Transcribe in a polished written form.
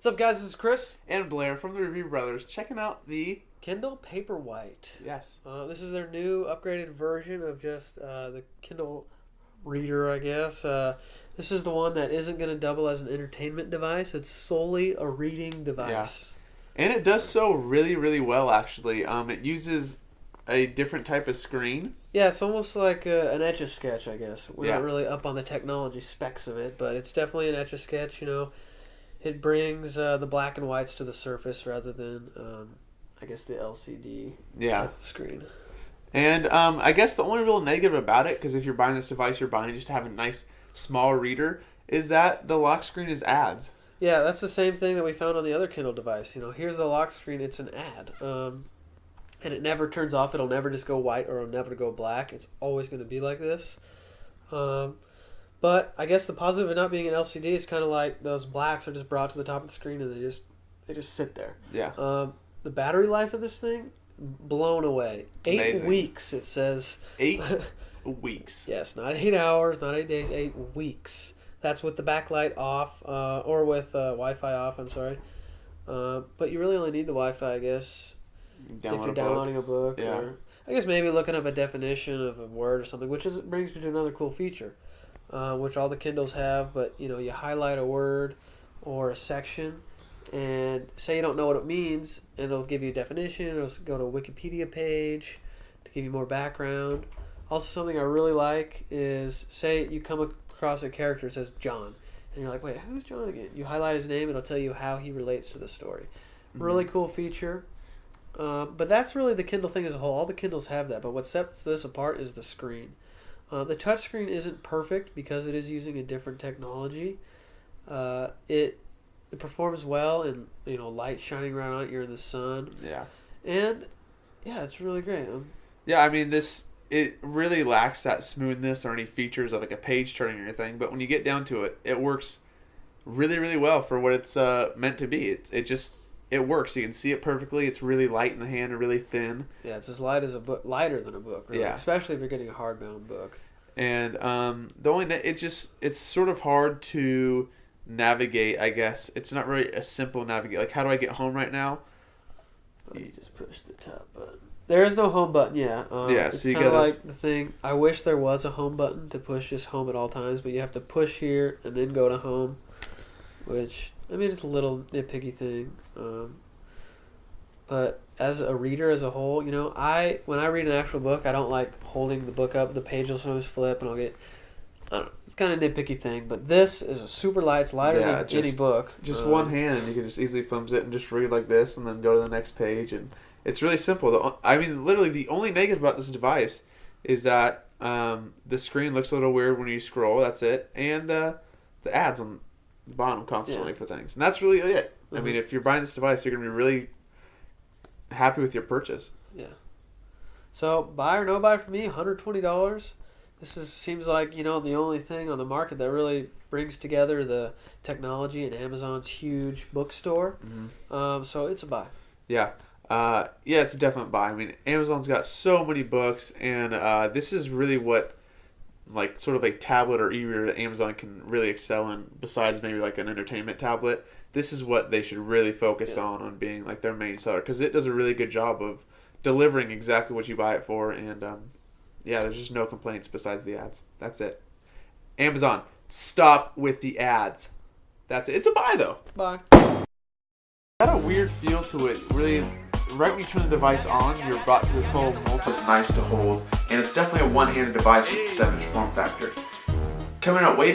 What's up, guys? This is Chris. And Blair from the Review Brothers, checking out the Kindle Paperwhite. Yes. This is their new upgraded version of just the Kindle reader, I guess. This is the one that isn't going to double as an entertainment device. It's solely a reading device. Yeah. And it does so really, really well, actually. It uses a different type of screen. Yeah, it's almost like an Etch-a-Sketch, I guess. We're Yeah. not really up on the technology specs of it, but it's definitely an Etch-a-Sketch, you know. It brings the black and whites to the surface rather than, I guess, the LCD type of screen. And I guess the only real negative about it, because if you're buying this device, you're buying just to have a nice, small reader, is that the lock screen is ads. Yeah, that's the same thing that we found on the other Kindle device. You know, here's the lock screen. It's an ad. And it never turns off. It'll never just go white or it'll never go black. It's always going to be like this. But I guess the positive of not being an LCD is kind of like those blacks are just brought to the top of the screen and they just sit there. Yeah. The battery life of this thing, blown away. 8 Amazing. weeks, it says. 8 weeks. Yes, not 8 hours, not 8 days, 8 weeks. That's with the backlight off, or with Wi-Fi off, I'm sorry. But you really only need the Wi-Fi, I guess, if you're downloading a book. Yeah. Or I guess maybe looking up a definition of a word or something, which brings me to another cool feature, which all the Kindles have. But, you know, you highlight a word or a section, and say you don't know what it means, and it'll give you a definition. It'll go to a Wikipedia page to give you more background. Also, something I really like is, say you come across a character that says John, and you're like, wait, who's John again? You highlight his name, it'll tell you how he relates to the story. Really cool feature. But that's really the Kindle thing as a whole. All the Kindles have that, but what sets this apart is the screen. The touch screen isn't perfect because it is using a different technology. It performs well, and you know, light shining right on it. You're in the sun. Yeah. And yeah, it's really great. Yeah, I mean, it really lacks that smoothness or any features of like a page turning or anything, but when you get down to it, it works really, really well for what it's meant to be. It works. You can see it perfectly. It's really light in the hand and really thin. Yeah, it's as light as a book, lighter than a book, really. Yeah. Especially if you're getting a hardbound book. And it's sort of hard to navigate, I guess. It's not really a simple navigate. Like, how do I get home right now? You just push the top button. There is no home button, yeah. It's So you kind of gotta, like the thing. I wish there was a home button to push just home at all times, but you have to push here and then go to home, which, I mean, it's a little nitpicky thing. But as a reader as a whole, you know, when I read an actual book, I don't like holding the book up. The page will sometimes flip, and I don't know, it's kind of a nitpicky thing. But this is a super light. It's lighter than any book. Just one hand, and you can just easily thumbs it and just read like this, and then go to the next page. And it's really simple. I mean, literally, the only negative about this device is that the screen looks a little weird when you scroll. That's it. And the ads on the bottom constantly for things. And that's really it. I mean, if you're buying this device, you're going to be really happy with your purchase. Yeah. So, buy or no buy for me, $120. This seems like, you know, the only thing on the market that really brings together the technology in Amazon's huge bookstore. So it's a buy. Yeah. It's a definite buy. I mean, Amazon's got so many books, and this is really what, like, sort of a tablet or e-reader that Amazon can really excel in, besides maybe like an entertainment tablet. This is what they should really focus on being like their main seller, because it does a really good job of delivering exactly what you buy it for. And there's just no complaints besides the ads. That's it. Amazon, stop with the ads. That's it. It's a buy though. Buy. It had a weird feel to it. Really, right when you turn the device on, you're brought to this whole multi. It's nice to hold, and it's definitely a one-handed device with a 7-inch form factor. Coming out way